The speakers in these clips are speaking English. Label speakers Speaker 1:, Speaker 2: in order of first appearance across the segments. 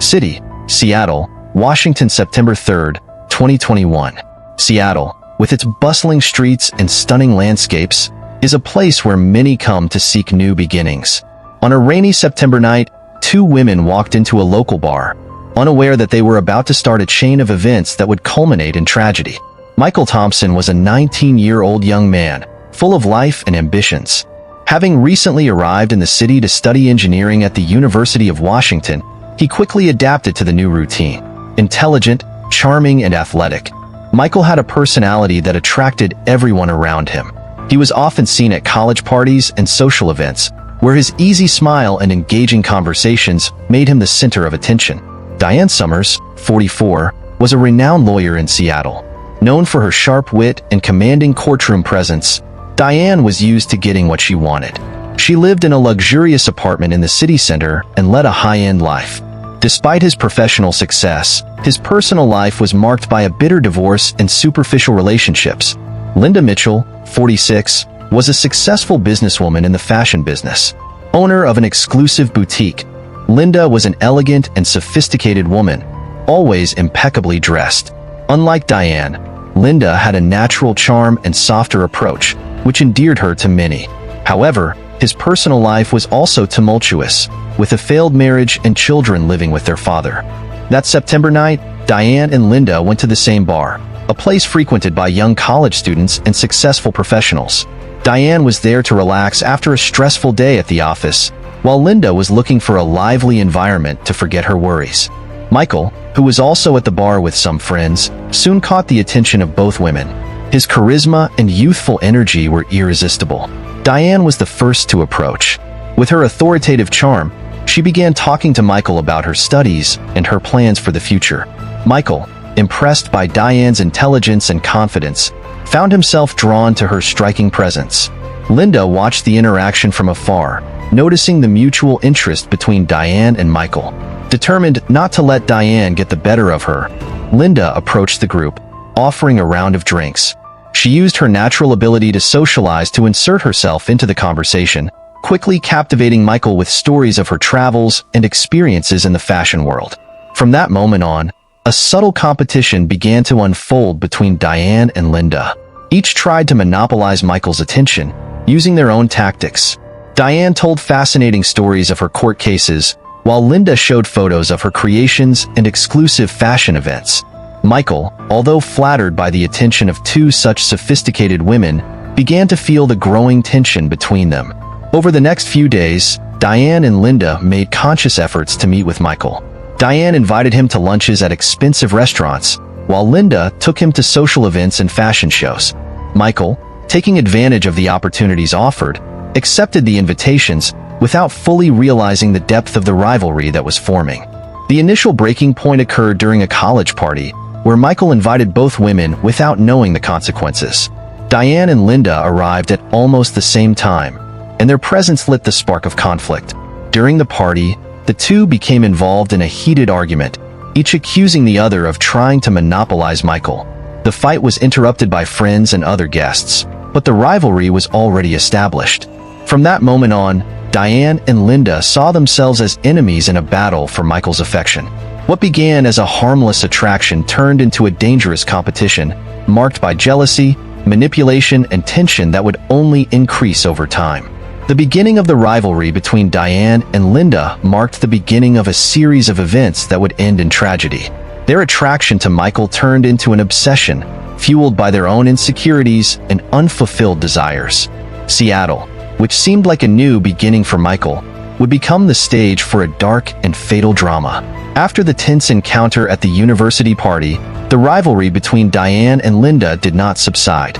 Speaker 1: City, Seattle, Washington, September 3rd, 2021. Seattle, with its bustling streets and stunning landscapes, is a place where many come to seek new beginnings. On a rainy September night, two women walked into a local bar, unaware that they were about to start a chain of events that would culminate in tragedy. Michael Thompson was a 19-year-old young man, full of life and ambitions. Having recently arrived in the city to study engineering at the University of Washington, he quickly adapted to the new routine. Intelligent, charming, and athletic, Michael had a personality that attracted everyone around him. He was often seen at college parties and social events, where his easy smile and engaging conversations made him the center of attention. Diane Summers, 44, was a renowned lawyer in Seattle. Known for her sharp wit and commanding courtroom presence, Diane was used to getting what she wanted. She lived in a luxurious apartment in the city center and led a high-end life. Despite his professional success, his personal life was marked by a bitter divorce and superficial relationships. Linda Mitchell, 46, was a successful businesswoman in the fashion business. Owner of an exclusive boutique, Linda was an elegant and sophisticated woman, always impeccably dressed. Unlike Diane, Linda had a natural charm and softer approach, which endeared her to many. However, his personal life was also tumultuous, with a failed marriage and children living with their father. That September night, Diane and Linda went to the same bar, a place frequented by young college students and successful professionals. Diane was there to relax after a stressful day at the office, while Linda was looking for a lively environment to forget her worries. Michael, who was also at the bar with some friends, soon caught the attention of both women. His charisma and youthful energy were irresistible. Diane was the first to approach. With her authoritative charm, she began talking to Michael about her studies and her plans for the future. Michael, impressed by Diane's intelligence and confidence, found himself drawn to her striking presence. Linda watched the interaction from afar, noticing the mutual interest between Diane and Michael. Determined not to let Diane get the better of her, Linda approached the group, offering a round of drinks. She used her natural ability to socialize to insert herself into the conversation, quickly captivating Michael with stories of her travels and experiences in the fashion world. From that moment on, a subtle competition began to unfold between Diane and Linda. Each tried to monopolize Michael's attention, using their own tactics. Diane told fascinating stories of her court cases, while Linda showed photos of her creations and exclusive fashion events. Michael, although flattered by the attention of two such sophisticated women, began to feel the growing tension between them. Over the next few days, Diane and Linda made conscious efforts to meet with Michael. Diane invited him to lunches at expensive restaurants, while Linda took him to social events and fashion shows. Michael, taking advantage of the opportunities offered, accepted the invitations without fully realizing the depth of the rivalry that was forming. The initial breaking point occurred during a college party, where Michael invited both women without knowing the consequences. Diane and Linda arrived at almost the same time, and their presence lit the spark of conflict. During the party, the two became involved in a heated argument, each accusing the other of trying to monopolize Michael. The fight was interrupted by friends and other guests, but the rivalry was already established. From that moment on, Diane and Linda saw themselves as enemies in a battle for Michael's affection. What began as a harmless attraction turned into a dangerous competition, marked by jealousy, manipulation, and tension that would only increase over time. The beginning of the rivalry between Diane and Linda marked the beginning of a series of events that would end in tragedy. Their attraction to Michael turned into an obsession, fueled by their own insecurities and unfulfilled desires. Seattle, which seemed like a new beginning for Michael, would become the stage for a dark and fatal drama. After the tense encounter at the university party, the rivalry between Diane and Linda did not subside.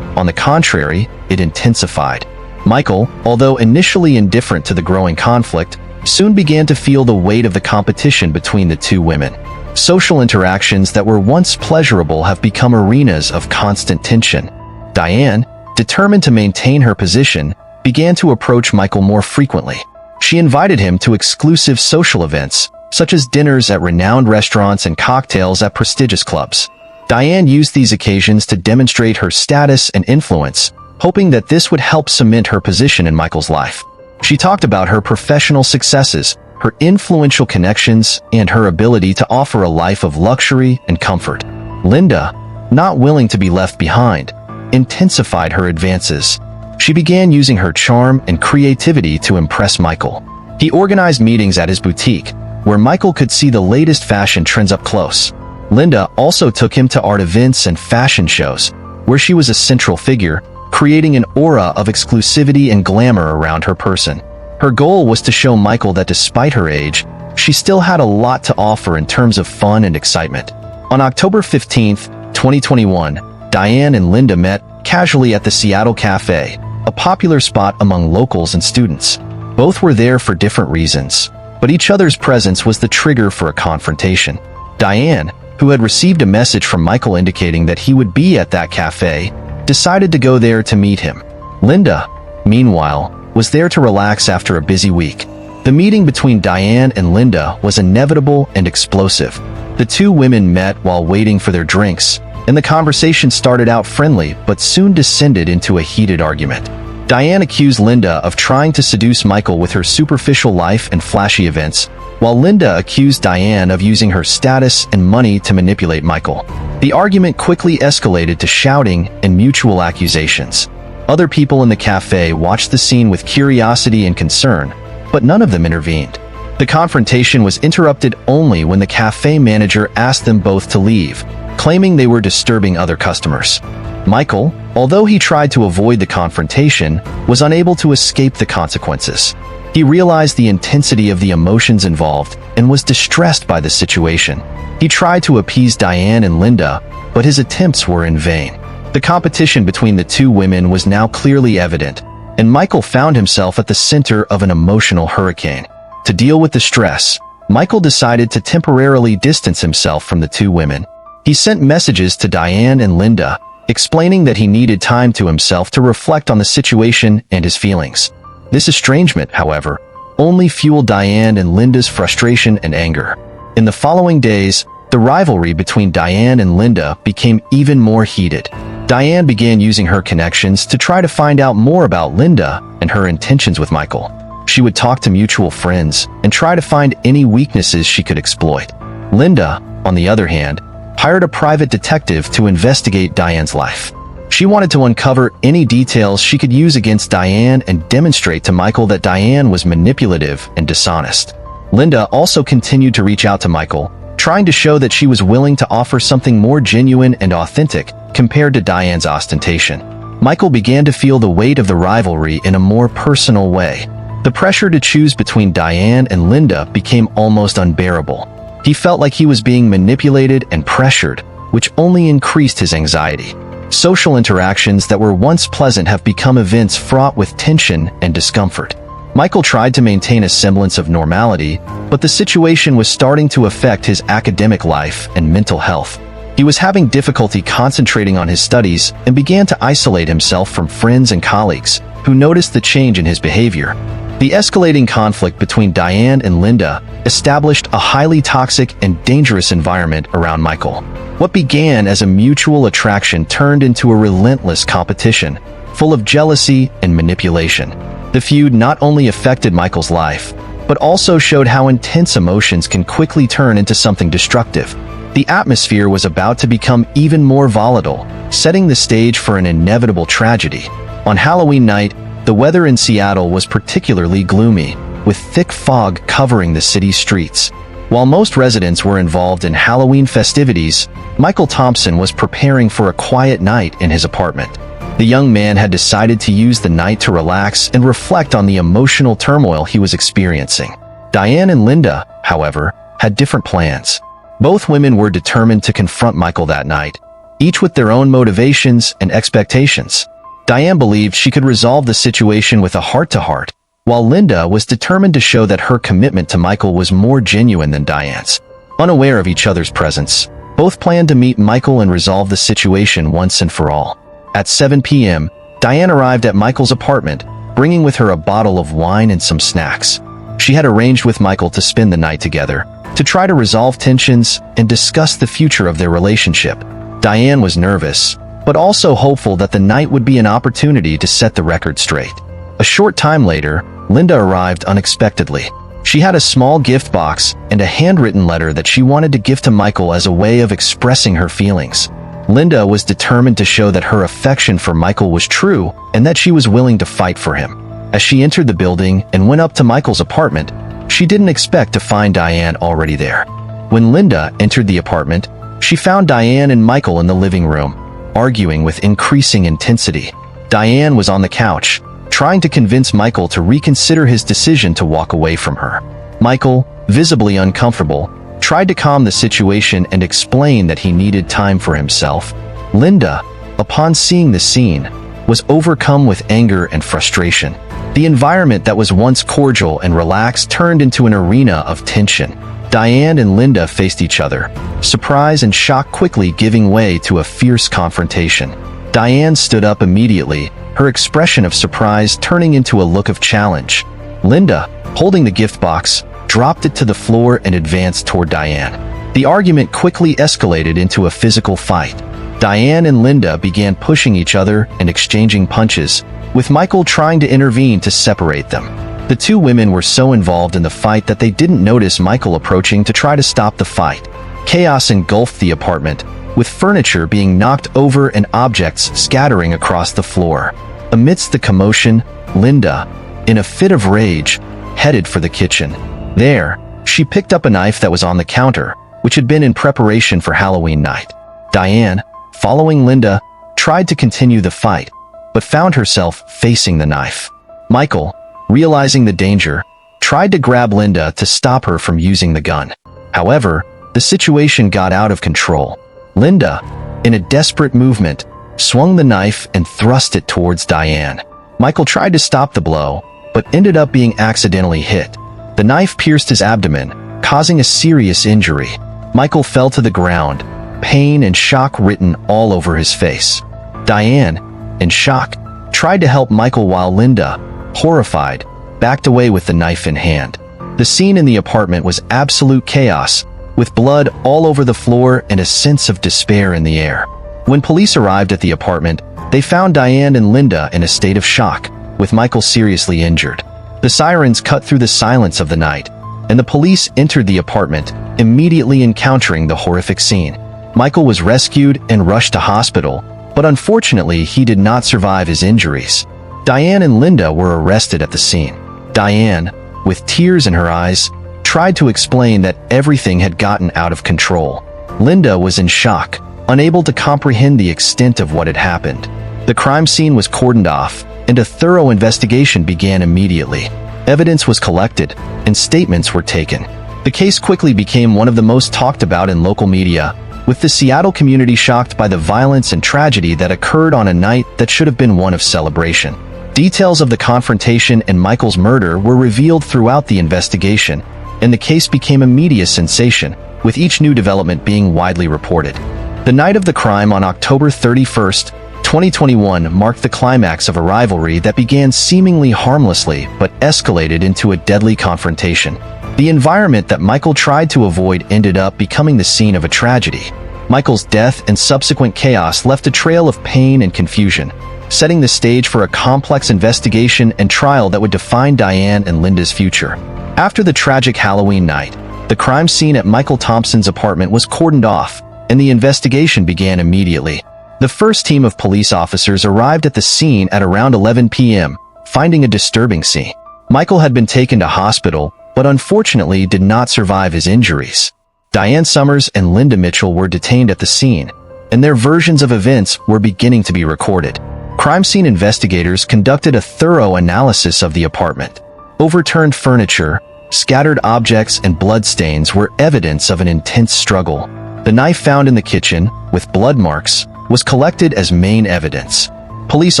Speaker 1: On the contrary, it intensified. Michael, although initially indifferent to the growing conflict, soon began to feel the weight of the competition between the two women. Social interactions that were once pleasurable have become arenas of constant tension. Diane, determined to maintain her position, began to approach Michael more frequently. She invited him to exclusive social events, such as dinners at renowned restaurants and cocktails at prestigious clubs. Diane used these occasions to demonstrate her status and influence, hoping that this would help cement her position in Michael's life. She talked about her professional successes, her influential connections, and her ability to offer a life of luxury and comfort. Linda, not willing to be left behind, intensified her advances. She began using her charm and creativity to impress Michael. He organized meetings at his boutique, where Michael could see the latest fashion trends up close. Linda also took him to art events and fashion shows, where she was a central figure, creating an aura of exclusivity and glamour around her person. Her goal was to show Michael that despite her age, she still had a lot to offer in terms of fun and excitement. On October 15, 2021, Diane and Linda met casually at the Seattle Cafe, a popular spot among locals and students. Both were there for different reasons, but each other's presence was the trigger for a confrontation. Diane, who had received a message from Michael indicating that he would be at that cafe, decided to go there to meet him. Linda, meanwhile, was there to relax after a busy week. The meeting between Diane and Linda was inevitable and explosive. The two women met while waiting for their drinks, and the conversation started out friendly but soon descended into a heated argument. Diane accused Linda of trying to seduce Michael with her superficial life and flashy events, while Linda accused Diane of using her status and money to manipulate Michael. The argument quickly escalated to shouting and mutual accusations. Other people in the cafe watched the scene with curiosity and concern, but none of them intervened. The confrontation was interrupted only when the cafe manager asked them both to leave, claiming they were disturbing other customers. Michael, although he tried to avoid the confrontation, was unable to escape the consequences. He realized the intensity of the emotions involved and was distressed by the situation. He tried to appease Diane and Linda, but his attempts were in vain. The competition between the two women was now clearly evident, and Michael found himself at the center of an emotional hurricane. To deal with the stress, Michael decided to temporarily distance himself from the two women. He sent messages to Diane and Linda, explaining that he needed time to himself to reflect on the situation and his feelings. This estrangement, however, only fueled Diane and Linda's frustration and anger. In the following days, the rivalry between Diane and Linda became even more heated. Diane began using her connections to try to find out more about Linda and her intentions with Michael. She would talk to mutual friends and try to find any weaknesses she could exploit. Linda, on the other hand, hired a private detective to investigate Diane's life. She wanted to uncover any details she could use against Diane and demonstrate to Michael that Diane was manipulative and dishonest. Linda also continued to reach out to Michael, trying to show that she was willing to offer something more genuine and authentic compared to Diane's ostentation. Michael began to feel the weight of the rivalry in a more personal way. The pressure to choose between Diane and Linda became almost unbearable. He felt like he was being manipulated and pressured, which only increased his anxiety. Social interactions that were once pleasant have become events fraught with tension and discomfort. Michael tried to maintain a semblance of normality, but the situation was starting to affect his academic life and mental health. He was having difficulty concentrating on his studies and began to isolate himself from friends and colleagues, who noticed the change in his behavior. The escalating conflict between Diane and Linda established a highly toxic and dangerous environment around Michael. What began as a mutual attraction turned into a relentless competition, full of jealousy and manipulation. The feud not only affected Michael's life, but also showed how intense emotions can quickly turn into something destructive. The atmosphere was about to become even more volatile, setting the stage for an inevitable tragedy. On Halloween night, the weather in Seattle was particularly gloomy, with thick fog covering the city's streets. While most residents were involved in Halloween festivities, Michael Thompson was preparing for a quiet night in his apartment. The young man had decided to use the night to relax and reflect on the emotional turmoil he was experiencing. Diane and Linda, however, had different plans. Both women were determined to confront Michael that night, each with their own motivations and expectations. Diane believed she could resolve the situation with a heart-to-heart, while Linda was determined to show that her commitment to Michael was more genuine than Diane's. Unaware of each other's presence, both planned to meet Michael and resolve the situation once and for all. At 7 p.m., Diane arrived at Michael's apartment, bringing with her a bottle of wine and some snacks. She had arranged with Michael to spend the night together, to try to resolve tensions and discuss the future of their relationship. Diane was nervous, but also hopeful that the night would be an opportunity to set the record straight. A short time later, Linda arrived unexpectedly. She had a small gift box and a handwritten letter that she wanted to give to Michael as a way of expressing her feelings. Linda was determined to show that her affection for Michael was true and that she was willing to fight for him. As she entered the building and went up to Michael's apartment, she didn't expect to find Diane already there. When Linda entered the apartment, she found Diane and Michael in the living room, arguing with increasing intensity. Diane was on the couch, trying to convince Michael to reconsider his decision to walk away from her. Michael, visibly uncomfortable, tried to calm the situation and explain that he needed time for himself. Linda, upon seeing the scene, was overcome with anger and frustration. The environment that was once cordial and relaxed turned into an arena of tension. Diane and Linda faced each other, surprise and shock quickly giving way to a fierce confrontation. Diane stood up immediately, her expression of surprise turning into a look of challenge. Linda, holding the gift box, dropped it to the floor and advanced toward Diane. The argument quickly escalated into a physical fight. Diane and Linda began pushing each other and exchanging punches, with Michael trying to intervene to separate them. The two women were so involved in the fight that they didn't notice Michael approaching to try to stop the fight. Chaos engulfed the apartment, with furniture being knocked over and objects scattering across the floor. Amidst the commotion, Linda, in a fit of rage, headed for the kitchen. There, she picked up a knife that was on the counter, which had been in preparation for Halloween night. Diane, following Linda, tried to continue the fight, but found herself facing the knife. Michael, realizing the danger, tried to grab Linda to stop her from using the gun. However, the situation got out of control. Linda, in a desperate movement, swung the knife and thrust it towards Diane. Michael tried to stop the blow, but ended up being accidentally hit. The knife pierced his abdomen, causing a serious injury. Michael fell to the ground, pain and shock written all over his face. Diane, in shock, tried to help Michael while Linda, horrified, backed away with the knife in hand. The scene in the apartment was absolute chaos, with blood all over the floor and a sense of despair in the air. When police arrived at the apartment, they found Diane and Linda in a state of shock, with Michael seriously injured. The sirens cut through the silence of the night, and the police entered the apartment, immediately encountering the horrific scene. Michael was rescued and rushed to hospital, but unfortunately he did not survive his injuries. Diane and Linda were arrested at the scene. Diane, with tears in her eyes, tried to explain that everything had gotten out of control. Linda was in shock, unable to comprehend the extent of what had happened. The crime scene was cordoned off, and a thorough investigation began immediately. Evidence was collected, and statements were taken. The case quickly became one of the most talked about in local media, with the Seattle community shocked by the violence and tragedy that occurred on a night that should have been one of celebration. Details of the confrontation and Michael's murder were revealed throughout the investigation, and the case became a media sensation, with each new development being widely reported. The night of the crime on October 31st, 2021 marked the climax of a rivalry that began seemingly harmlessly but escalated into a deadly confrontation. The environment that Michael tried to avoid ended up becoming the scene of a tragedy. Michael's death and subsequent chaos left a trail of pain and confusion, setting the stage for a complex investigation and trial that would define Diane and Linda's future. After the tragic Halloween night, the crime scene at Michael Thompson's apartment was cordoned off, and the investigation began immediately. The first team of police officers arrived at the scene at around 11 p.m., finding a disturbing scene. Michael had been taken to hospital, but unfortunately did not survive his injuries. Diane Summers and Linda Mitchell were detained at the scene, and their versions of events were beginning to be recorded. Crime scene investigators conducted a thorough analysis of the apartment. Overturned furniture, scattered objects, and bloodstains were evidence of an intense struggle. The knife found in the kitchen, with blood marks, was collected as main evidence. Police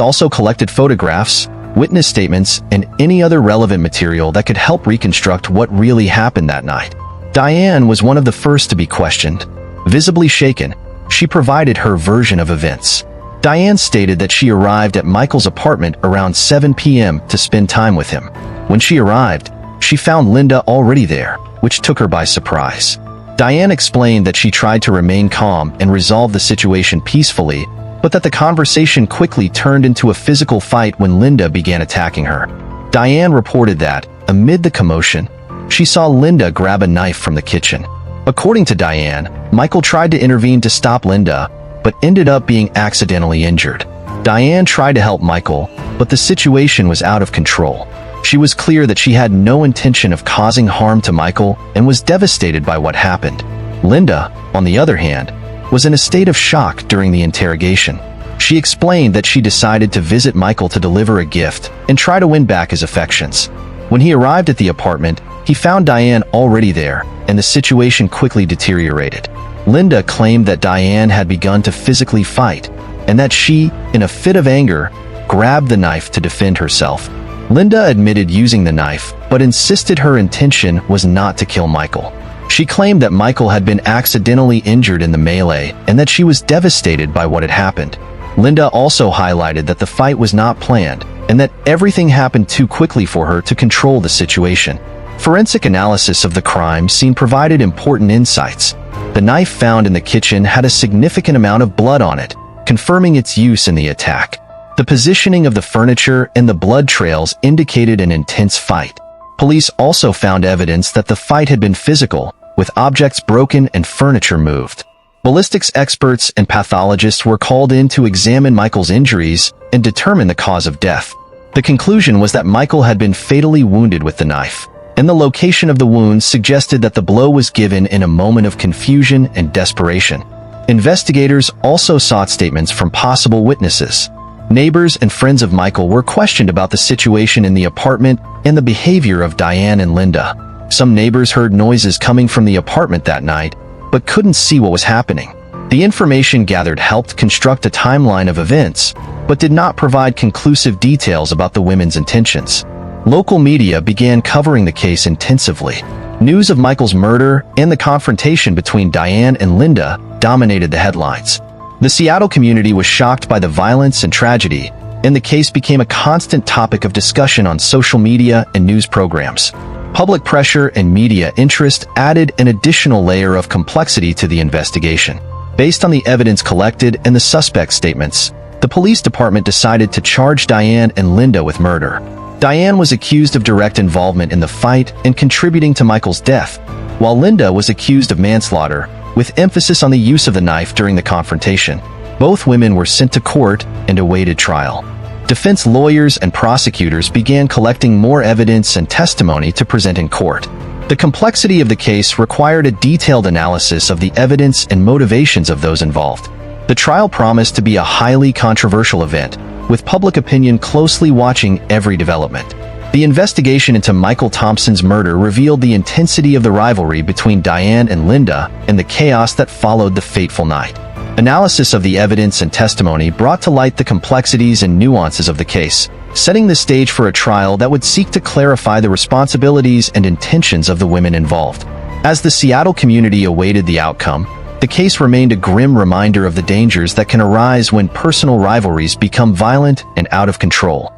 Speaker 1: also collected photographs, witness statements, and any other relevant material that could help reconstruct what really happened that night. Diane was one of the first to be questioned. Visibly shaken, she provided her version of events. Diane stated that she arrived at Michael's apartment around 7 p.m. to spend time with him. When she arrived, she found Linda already there, which took her by surprise. Diane explained that she tried to remain calm and resolve the situation peacefully, but that the conversation quickly turned into a physical fight when Linda began attacking her. Diane reported that, amid the commotion, she saw Linda grab a knife from the kitchen. According to Diane, Michael tried to intervene to stop Linda, but ended up being accidentally injured. Diane tried to help Michael, but the situation was out of control. She was clear that she had no intention of causing harm to Michael and was devastated by what happened. Linda, on the other hand, was in a state of shock during the interrogation. She explained that she decided to visit Michael to deliver a gift and try to win back his affections. When he arrived at the apartment, he found Diane already there, and the situation quickly deteriorated. Linda claimed that Diane had begun to physically fight, and that she, in a fit of anger, grabbed the knife to defend herself. Linda admitted using the knife, but insisted her intention was not to kill Michael. She claimed that Michael had been accidentally injured in the melee and that she was devastated by what had happened. Linda also highlighted that the fight was not planned and that everything happened too quickly for her to control the situation. Forensic analysis of the crime scene provided important insights. The knife found in the kitchen had a significant amount of blood on it, confirming its use in the attack. The positioning of the furniture and the blood trails indicated an intense fight. Police also found evidence that the fight had been physical, with objects broken and furniture moved. Ballistics experts and pathologists were called in to examine Michael's injuries and determine the cause of death. The conclusion was that Michael had been fatally wounded with the knife, and the location of the wounds suggested that the blow was given in a moment of confusion and desperation. Investigators also sought statements from possible witnesses. Neighbors and friends of Michael were questioned about the situation in the apartment and the behavior of Diane and Linda. Some neighbors heard noises coming from the apartment that night, but couldn't see what was happening. The information gathered helped construct a timeline of events, but did not provide conclusive details about the women's intentions. Local media began covering the case intensively. News of Michael's murder and the confrontation between Diane and Linda dominated the headlines. The Seattle community was shocked by the violence and tragedy, and the case became a constant topic of discussion on social media and news programs. Public pressure and media interest added an additional layer of complexity to the investigation. Based on the evidence collected and the suspect's statements, the police department decided to charge Diane and Linda with murder. Diane was accused of direct involvement in the fight and contributing to Michael's death, while Linda was accused of manslaughter, with emphasis on the use of the knife during the confrontation. Both women were sent to court and awaited trial. Defense lawyers and prosecutors began collecting more evidence and testimony to present in court. The complexity of the case required a detailed analysis of the evidence and motivations of those involved. The trial promised to be a highly controversial event, with public opinion closely watching every development. The investigation into Michael Thompson's murder revealed the intensity of the rivalry between Diane and Linda and the chaos that followed the fateful night. Analysis of the evidence and testimony brought to light the complexities and nuances of the case, setting the stage for a trial that would seek to clarify the responsibilities and intentions of the women involved. As the Seattle community awaited the outcome, the case remained a grim reminder of the dangers that can arise when personal rivalries become violent and out of control.